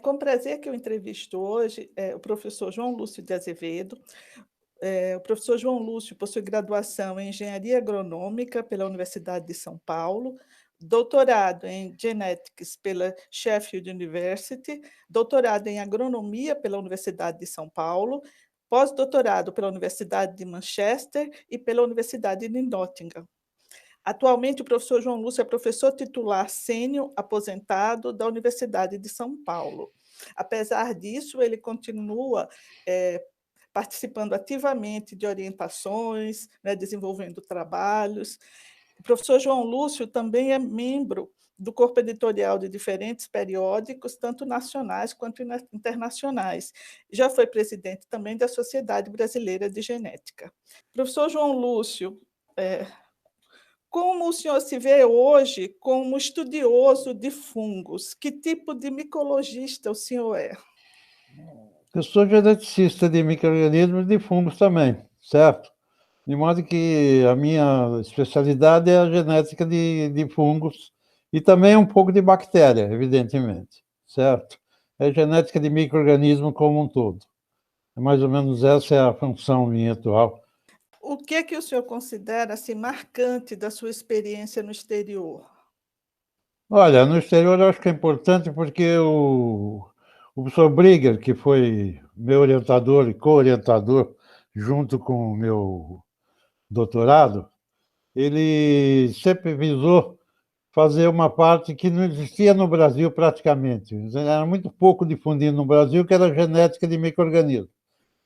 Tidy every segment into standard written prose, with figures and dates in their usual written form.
com prazer que eu entrevisto hoje o professor João Lúcio de Azevedo. O professor João Lúcio possui graduação em Engenharia Agronômica pela Universidade de São Paulo, doutorado em Genetics pela Sheffield University, doutorado em Agronomia pela Universidade de São Paulo, pós-doutorado pela Universidade de Manchester e pela Universidade de Nottingham. Atualmente, o professor João Lúcio é professor titular sênior aposentado da Universidade de São Paulo. Apesar disso, ele continua participando ativamente de orientações, né, desenvolvendo trabalhos. O professor João Lúcio também é membro do corpo editorial de diferentes periódicos, tanto nacionais quanto internacionais. Já foi presidente também da Sociedade Brasileira de Genética. Professor João Lúcio, como o senhor se vê hoje como estudioso de fungos? Que tipo de micologista o senhor é? Eu sou geneticista de micro-organismos e de fungos também, certo? De modo que a minha especialidade é a genética de fungos e também um pouco de bactéria, evidentemente, certo? É genética de micro-organismo como um todo. Mais ou menos essa é a função minha atual. O que o senhor considera assim, marcante da sua experiência no exterior? Olha, no exterior eu acho que é importante porque o professor Brigger, que foi meu orientador e co-orientador junto com o meu doutorado, ele sempre visou fazer uma parte que não existia no Brasil praticamente. Era muito pouco difundido no Brasil, que era a genética de micro-organismos.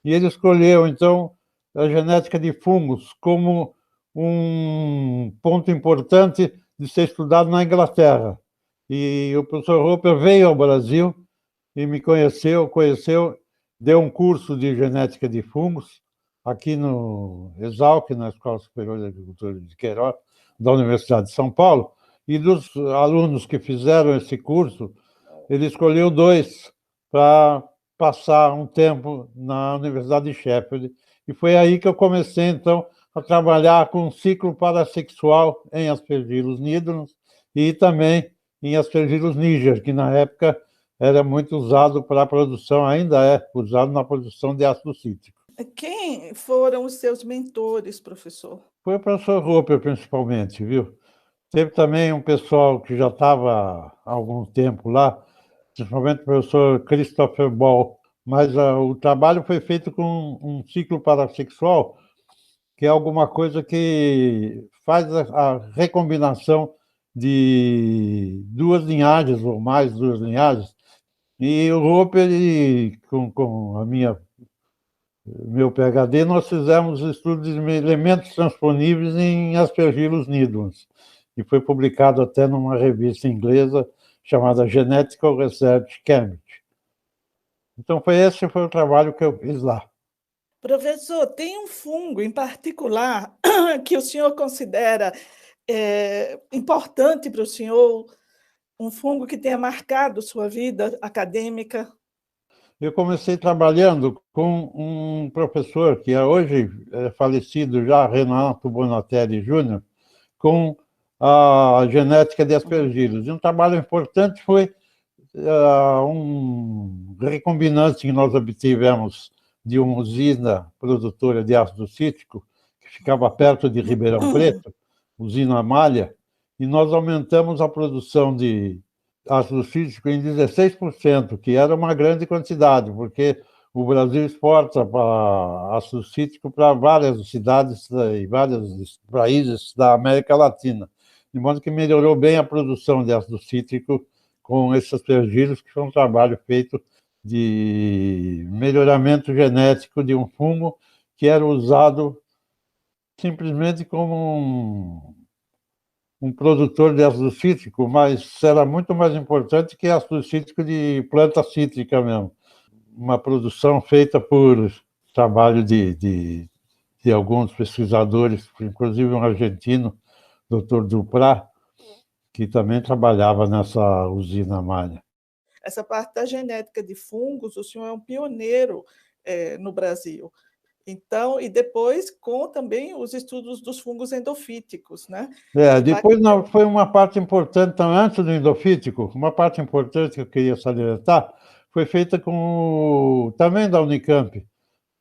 E ele escolheu, então, a genética de fungos como um ponto importante de ser estudado na Inglaterra. E o professor Roper veio ao Brasil e me conheceu, deu um curso de genética de fungos aqui no Exalc, na Escola Superior de Agricultura de Queiroz, da Universidade de São Paulo, e dos alunos que fizeram esse curso, ele escolheu 2 para passar um tempo na Universidade de Sheffield, e foi aí que eu comecei, então, a trabalhar com um ciclo parassexual em Aspergillus nidulus e também em Aspergillus niger, que na época era muito usado para a produção, ainda é usado na produção de ácido cítrico. Quem foram os seus mentores, professor? Foi o professor Roper, principalmente, viu? Teve também um pessoal que já estava há algum tempo lá, principalmente o professor Christopher Ball, mas o trabalho foi feito com um ciclo parassexual, que é alguma coisa que faz a recombinação de 2 linhagens ou mais 2 linhagens. E o Roper, com meu PhD, nós fizemos estudos de elementos transponíveis em Aspergillus nidulus, e foi publicado até numa revista inglesa chamada Genetical Research Cambridge. Então, esse foi o trabalho que eu fiz lá. Professor, tem um fungo em particular que o senhor considera importante para o senhor, um fungo que tenha marcado sua vida acadêmica? Eu comecei trabalhando com um professor que hoje é falecido já, Renato Bonatelli Júnior, com a genética de Aspergillus. E um trabalho importante foi um recombinante que nós obtivemos de uma usina produtora de ácido cítrico, que ficava perto de Ribeirão Preto, usina Malha, e nós aumentamos a produção de ácido cítrico em 16%, que era uma grande quantidade, porque o Brasil exporta ácido cítrico para várias cidades e vários países da América Latina, de modo que melhorou bem a produção de ácido cítrico com esses aspergillus, que foi um trabalho feito de melhoramento genético de um fungo que era usado simplesmente como um produtor de ácido cítrico, mas era muito mais importante que ácido cítrico de planta cítrica mesmo. Uma produção feita por trabalho de alguns pesquisadores, inclusive um argentino, Dr. Duprá, que também trabalhava nessa usina Malha. Essa parte da genética de fungos, o senhor é um pioneiro no Brasil. Então, e depois com também os estudos dos fungos endofíticos, né? Depois não, foi uma parte importante, antes do endofítico, uma parte importante que eu queria salientar foi feita também da Unicamp,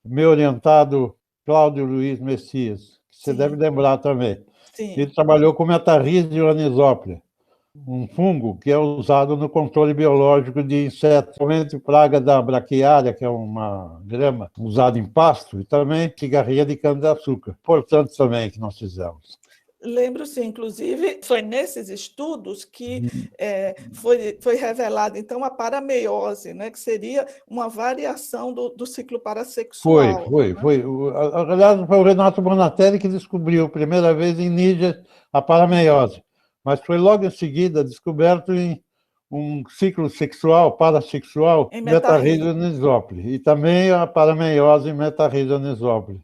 meu orientado Cláudio Luiz Messias, que você deve Sim, lembrar também. Ele sim, trabalhou com metarrhizium anisóplia, um fungo que é usado no controle biológico de insetos, somente praga da braquiária, que é uma grama usada em pasto, e também cigarrinha de cana-de-açúcar. Importante também que nós fizemos. lembro sim, inclusive foi nesses estudos que foi revelada então a parameiose, né, que seria uma variação do ciclo Foi, parassexual, foi, né? foi. Aliás, foi o Renato Bonatelli que descobriu a primeira vez em Níger a parameiose, mas foi logo em seguida descoberto em um ciclo sexual, parassexual, Em metarrídeo metarrídeo. anisóplia, e também a parameiose em metarrídeo anisóplia,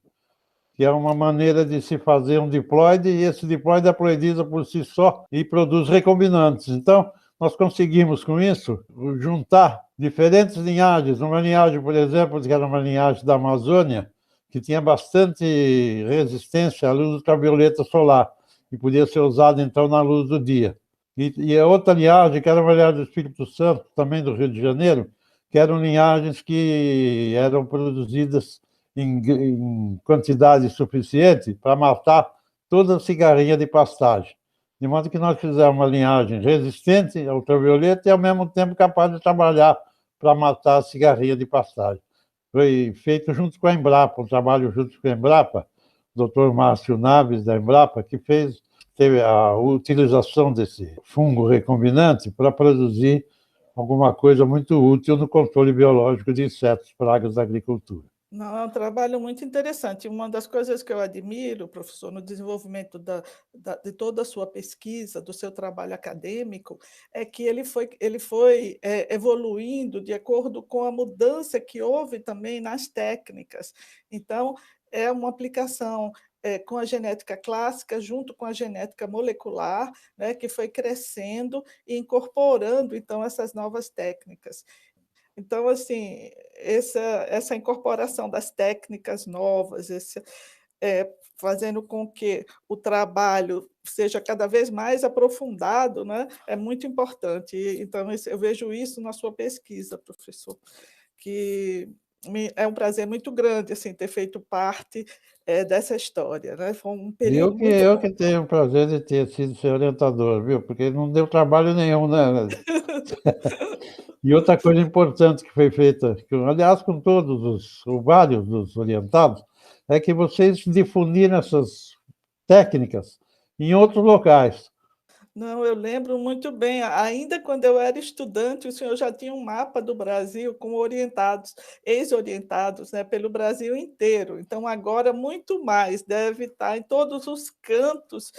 que é uma maneira de se fazer um diploide, e esse diploide aploidiza por si só e produz recombinantes. Então, nós conseguimos, com isso, juntar diferentes linhagens. Uma linhagem, por exemplo, que era uma linhagem da Amazônia, que tinha bastante resistência à luz ultravioleta solar, e podia ser usada, então, na luz do dia. E a outra linhagem, que era uma linhagem do Espírito Santo, também do Rio de Janeiro, que eram linhagens que eram produzidas em quantidade suficiente para matar toda a cigarrinha de pastagem. De modo que nós fizemos uma linhagem resistente ao ultravioleta e, ao mesmo tempo, capaz de trabalhar para matar a cigarrinha de pastagem. Foi feito junto com a Embrapa, um trabalho junto com a Embrapa, o Dr. Márcio Naves, da Embrapa, que teve a utilização desse fungo recombinante para produzir alguma coisa muito útil no controle biológico de insetos, pragas da agricultura. Não, é um trabalho muito interessante. Uma das coisas que eu admiro, professor, no desenvolvimento de toda a sua pesquisa, do seu trabalho acadêmico, é que ele foi evoluindo de acordo com a mudança que houve também nas técnicas. Então, é uma aplicação com a genética clássica, junto com a genética molecular, né, que foi crescendo e incorporando, então, essas novas técnicas. Então, assim, essa incorporação das técnicas novas, fazendo com que o trabalho seja cada vez mais aprofundado, né, é muito importante. Então, eu vejo isso na sua pesquisa, professor, que é um prazer muito grande assim, ter feito parte dessa história. Né? Foi um Eu período que, muito eu bom. que tenho o prazer de ter sido seu orientador, viu? Porque não deu trabalho nenhum, né? E outra coisa importante que foi feita, aliás, com todos ou vários dos orientados, é que vocês difundiram essas técnicas em outros locais. Não, eu lembro muito bem. Ainda quando eu era estudante, o senhor já tinha um mapa do Brasil com orientados, ex-orientados, né, pelo Brasil inteiro. Então, agora, muito mais, deve estar em todos os cantos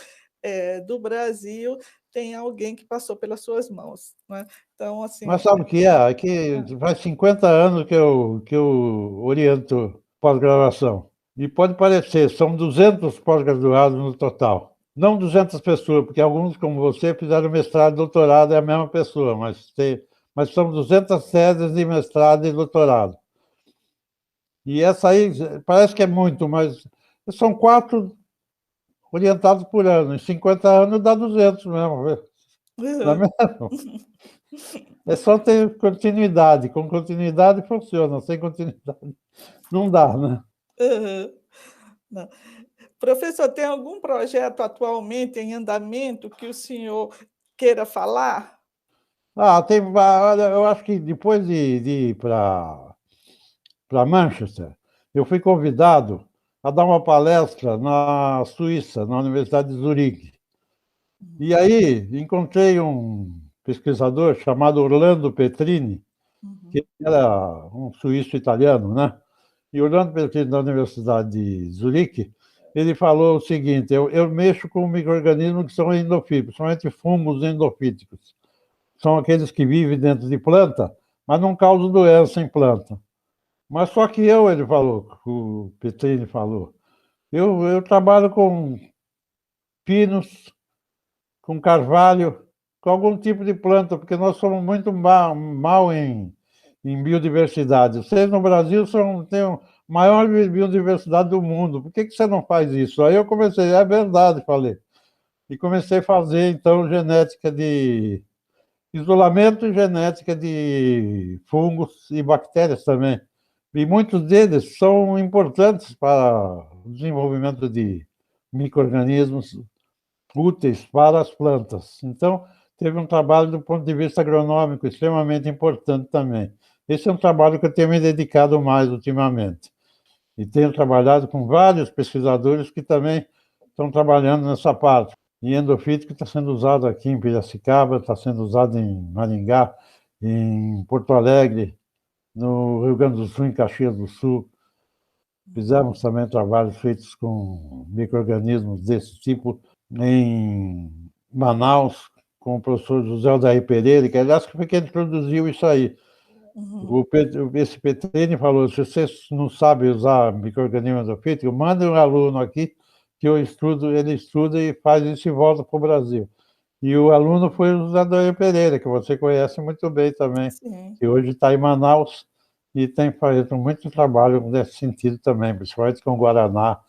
do Brasil, tem alguém que passou pelas suas mãos. Né? Então, Mas assim. sabe o que é? É que faz 50 anos que eu oriento pós-graduação. E pode parecer, são 200 pós-graduados no total. Não 200 pessoas, porque alguns, como você, fizeram mestrado e doutorado, é a mesma pessoa, mas são 200 teses de mestrado e doutorado. E essa aí parece que é muito, mas são 4 orientados por ano. Em 50 anos dá 200 mesmo. Não é mesmo? É só ter continuidade. Com continuidade funciona, sem continuidade não dá, né? Aham. Não. Professor, tem algum projeto atualmente em andamento que o senhor queira falar? Olha, eu acho que depois de ir para Manchester, eu fui convidado a dar uma palestra na Suíça, na Universidade de Zurique. E aí encontrei um pesquisador chamado Orlando Petrini, Uhum. que era um suíço italiano, né? E Orlando Petrini, da Universidade de Zurique, ele falou o seguinte: eu mexo com micro-organismos que são endofíticos, principalmente fungos endofíticos. São aqueles que vivem dentro de planta, mas não causam doença em planta. Mas só que ele falou, o Petrini falou, eu trabalho com pinos, com carvalho, com algum tipo de planta, porque nós somos muito mal em biodiversidade. Vocês no Brasil têm a maior biodiversidade do mundo, por que você não faz isso? Aí eu comecei, é verdade, falei. E comecei a fazer, então, genética isolamento e genética de fungos e bactérias também. E muitos deles são importantes para o desenvolvimento de micro-organismos úteis para as plantas. Então, teve um trabalho do ponto de vista agronômico extremamente importante também. Esse é um trabalho que eu tenho me dedicado mais ultimamente. E tenho trabalhado com vários pesquisadores que também estão trabalhando nessa parte. E endofítico está sendo usado aqui em Piracicaba, está sendo usado em Maringá, em Porto Alegre, no Rio Grande do Sul, em Caxias do Sul. Fizemos também trabalhos feitos com micro-organismos desse tipo em Manaus, com o professor José Aldair Pereira, que aliás foi quem introduziu isso aí. Uhum. Esse Petrini falou, se você não sabe usar micro-organismo endofítico, manda um aluno aqui que eu estudo, ele estuda e faz isso e volta para o Brasil. E o aluno foi o José Aldair Pereira, que você conhece muito bem também, Sim. que hoje está em Manaus e tem feito muito trabalho nesse sentido também, principalmente com Guaraná.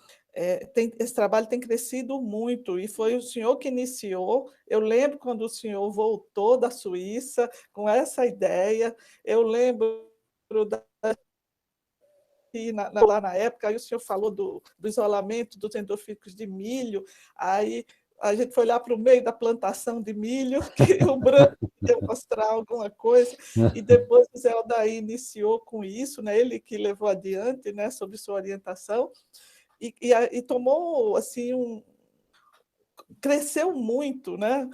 Esse trabalho tem crescido muito, e foi o senhor que iniciou. Eu lembro quando o senhor voltou da Suíça com essa ideia, eu lembro da, lá na época, aí o senhor falou do isolamento dos endofíticos de milho, aí a gente foi lá para o meio da plantação de milho, que o branco ia mostrar alguma coisa, e depois o Zé Aldair iniciou com isso, né? Ele que levou adiante, né, sob sua orientação, e tomou assim cresceu muito, né?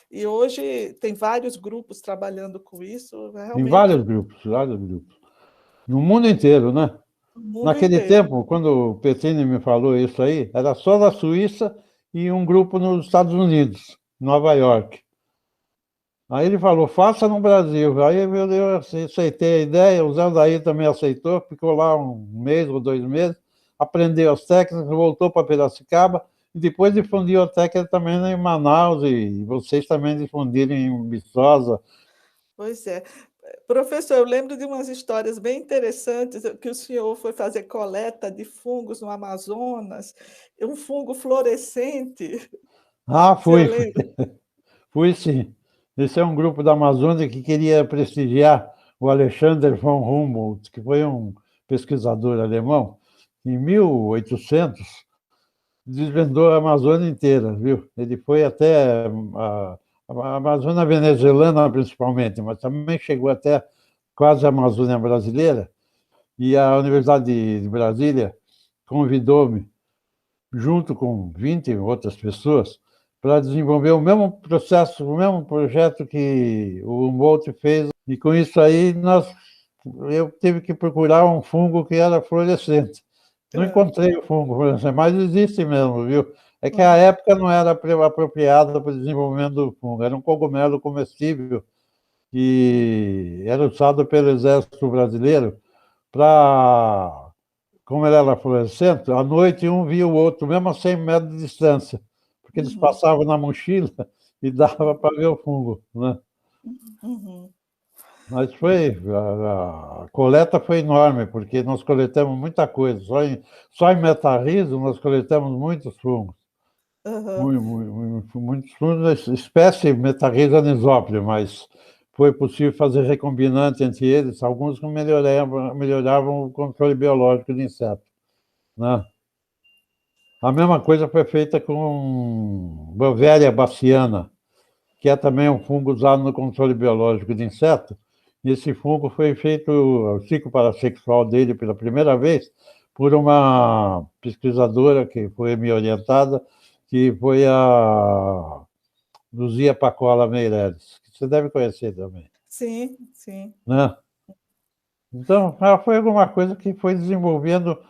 E hoje tem vários grupos trabalhando com isso, Em realmente vários grupos. No mundo inteiro, né? o mundo Naquele inteiro. tempo, quando o Petrini me falou isso aí, era só da Suíça e um grupo nos Estados Unidos, Nova York. Aí ele falou, faça no Brasil. Aí eu aceitei a ideia, o Zé Daí também aceitou, ficou lá um mês ou 2 meses, aprendeu as técnicas, voltou para Piracicaba e depois difundiu a técnica também em Manaus e vocês também difundiram em Viçosa. Pois é. Professor, eu lembro de umas histórias bem interessantes que o senhor foi fazer coleta de fungos no Amazonas, um fungo fluorescente. Ah, O senhor fui, lembra? fui sim. Esse é um grupo da Amazônia que queria prestigiar o Alexander von Humboldt, que foi um pesquisador alemão. Em 1800, desvendou a Amazônia inteira, viu? Ele foi até a Amazônia venezuelana, principalmente, mas também chegou até quase a Amazônia brasileira. E a Universidade de Brasília convidou-me junto com 20 outras pessoas, para desenvolver o mesmo processo, o mesmo projeto que o Humboldt fez. E com isso aí, eu tive que procurar um fungo que era fluorescente. Não Ah, encontrei o fungo fluorescente, mas existe mesmo, viu? É que a uhum. época não era apropriada para o desenvolvimento do fungo, era um cogumelo comestível que era usado pelo Exército Brasileiro para, como ele era fluorescente, à noite um via o outro, mesmo a 100 metros de distância, porque eles Uhum. passavam na mochila e dava para ver o fungo, né? Uhum. Mas a coleta foi enorme, porque nós coletamos muita coisa. Só em Metarriso nós coletamos muitos fungos. Aham. Muitos fungos, espécie Metarrhiza anisóplia, mas foi possível fazer recombinante entre eles, alguns que melhoravam o controle biológico de insetos, né? A mesma coisa foi feita com Beauveria baciana, que é também um fungo usado no controle biológico de insetos. E esse fungo foi feito, o ciclo parassexual dele pela primeira vez, por uma pesquisadora que foi me orientada, que foi a Luzia Pacola Meireles, que você deve conhecer também, Sim, sim. né? Então, foi alguma coisa que foi desenvolvendo,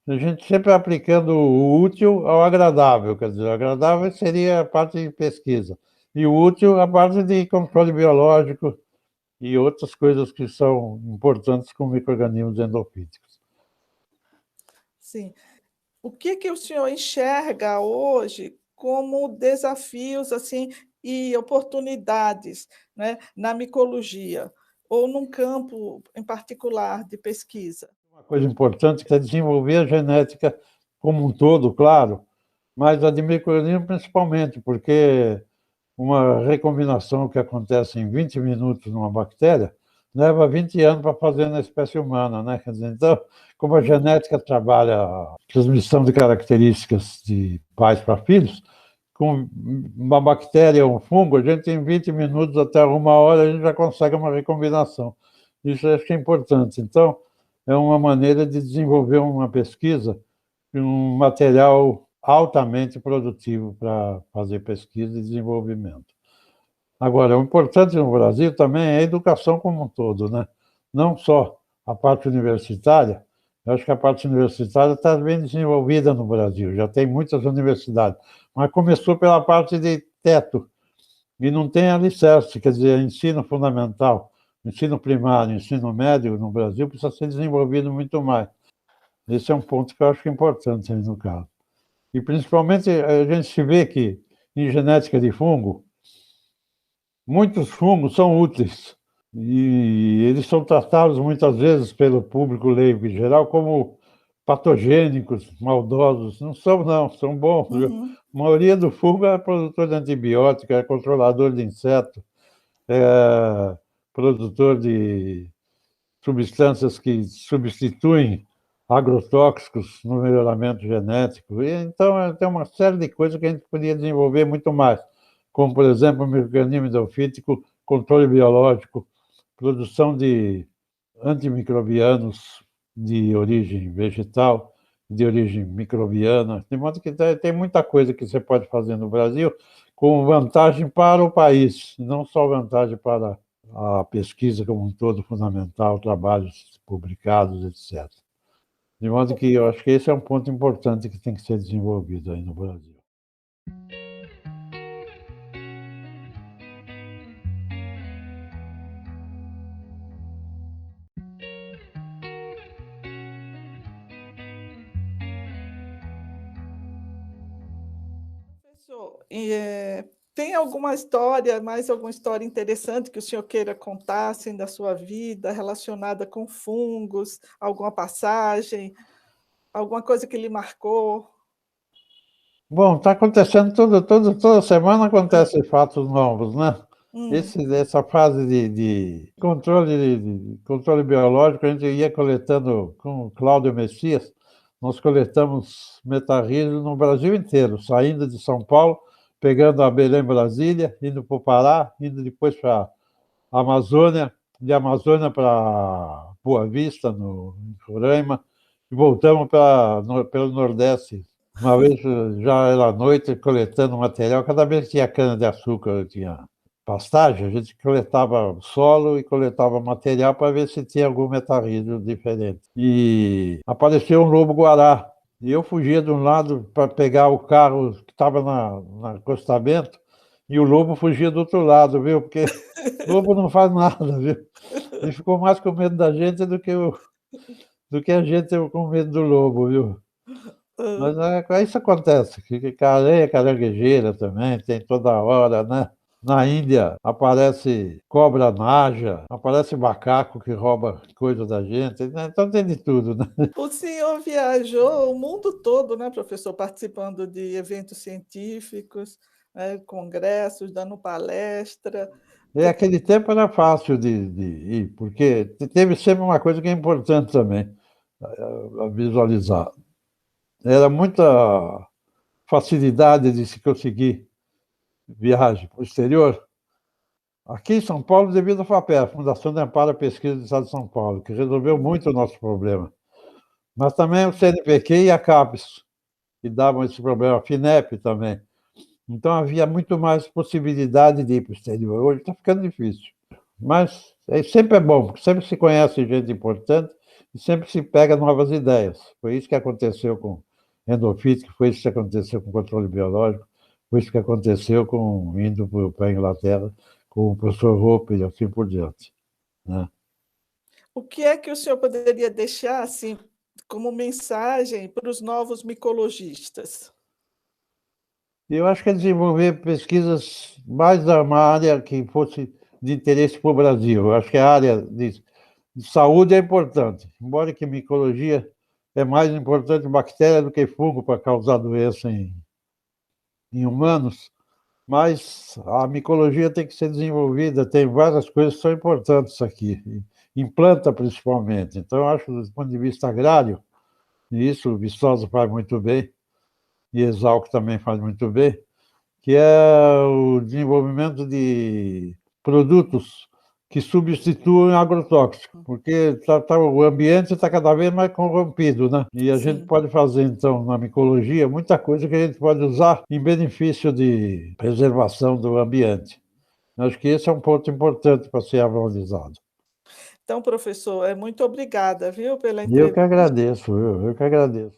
a gente sempre aplicando o útil ao agradável, quer dizer, o agradável seria a parte de pesquisa, e o útil a parte de controle biológico e outras coisas que são importantes com micro-organismos endofíticos. Sim. O que que o senhor enxerga hoje como desafios assim e oportunidades, né, na micologia ou num campo em particular de pesquisa? Uma coisa importante que é desenvolver a genética como um todo, claro, mas a de micro-organismos principalmente, porque uma recombinação que acontece em 20 minutos numa bactéria, leva 20 anos para fazer na espécie humana, né? Quer dizer, então, como a genética trabalha a transmissão de características de pais para filhos, com uma bactéria ou um fungo, a gente em 20 minutos até 1 hora a gente já consegue uma recombinação. Isso eu acho que é importante. Então, é uma maneira de desenvolver uma pesquisa, um material altamente produtivo para fazer pesquisa e desenvolvimento. Agora, o importante no Brasil também é a educação como um todo, né? Não só a parte universitária. Eu acho que a parte universitária está bem desenvolvida no Brasil, já tem muitas universidades, mas começou pela parte de teto e não tem alicerce, quer dizer, ensino fundamental, ensino primário, ensino médio no Brasil precisa ser desenvolvido muito mais. Esse é um ponto que eu acho importante aí no caso. E principalmente a gente se vê que em genética de fungo, muitos fungos são úteis e eles são tratados muitas vezes pelo público leigo em geral como patogênicos, maldosos. Não são, não, são bons. Uhum. A maioria do fungo é produtor de antibiótico, é controlador de inseto, é produtor de substâncias que substituem agrotóxicos no melhoramento genético. E, então, tem uma série de coisas que a gente podia desenvolver muito mais, como, por exemplo, o mecanismo endofítico, controle biológico, produção de antimicrobianos de origem vegetal, de origem microbiana, de modo que tem muita coisa que você pode fazer no Brasil com vantagem para o país, não só vantagem para a pesquisa como um todo fundamental, trabalhos publicados, etc. De modo que eu acho que esse é um ponto importante que tem que ser desenvolvido aí no Brasil. Professor, tem alguma história, mais alguma história interessante que o senhor queira contar, assim, da sua vida, relacionada com fungos, alguma passagem, alguma coisa que lhe marcou? Bom, está acontecendo toda semana acontecem fatos novos, né? Hum. Essa fase de controle, de controle biológico, a gente ia coletando com o Cláudio Messias, nós coletamos metarrídeos no Brasil inteiro, saindo de São Paulo, pegando a Belém, Brasília, indo para o Pará, indo depois para a Amazônia, de Amazônia para Boa Vista, no em Roraima, e voltamos pelo Nordeste. Uma vez já era noite, coletando material, cada vez que tinha cana-de-açúcar, tinha pastagem, a gente coletava solo e coletava material para ver se tinha algum metarrídeo diferente. E apareceu um lobo-guará, e eu fugia de um lado para pegar o carro que estava no acostamento, e o lobo fugia do outro lado, viu? Porque o lobo não faz nada, viu? Ele ficou mais com medo da gente do que a gente com medo do lobo, viu? Hã. Mas isso acontece, que a areia caranguejeira também, tem toda hora, né? Na Índia aparece cobra naja, aparece macaco que rouba coisa da gente, né? Então tem de tudo, né? O senhor viajou o mundo todo, né, professor, participando de eventos científicos, congressos, dando palestra. E aquele tempo era fácil de ir, porque teve sempre uma coisa que é importante também a visualizar. Era muita facilidade de se conseguir viagem para o exterior. Aqui em São Paulo, devido à FAPER, a Fundação de Amparo à Pesquisa do Estado de São Paulo, que resolveu muito o nosso problema. Mas também o CNPq e a CAPES, que davam esse problema, a FINEP também. Então havia muito mais possibilidade de ir para o exterior. Hoje está ficando difícil. Mas sempre é bom, porque sempre se conhece gente importante e sempre se pega novas ideias. Foi isso que aconteceu com endofítica, foi isso que aconteceu com controle biológico, foi isso que aconteceu com indo para a Inglaterra com o professor Hope e assim por diante, né? O que é que o senhor poderia deixar, assim, como mensagem para os novos micologistas? E eu acho que é desenvolver pesquisas mais da uma área que fosse de interesse para o Brasil. Eu acho que a área de saúde é importante, embora que micologia é mais importante bactéria do que fungo para causar doença em humanos, mas a micologia tem que ser desenvolvida, tem várias coisas que são importantes aqui, em planta principalmente. Então, eu acho, do ponto de vista agrário, e isso o Viçosa faz muito bem, e Exalc também faz muito bem, que é o desenvolvimento de produtos que substituem agrotóxicos, porque o ambiente está cada vez mais corrompido, né? E a gente Sim. pode fazer, então, na micologia, muita coisa que a gente pode usar em benefício de preservação do ambiente. Acho que esse é um ponto importante para ser avalizado. Então, professor, muito obrigada, viu, pela E eu que entrevista. agradeço, eu que agradeço.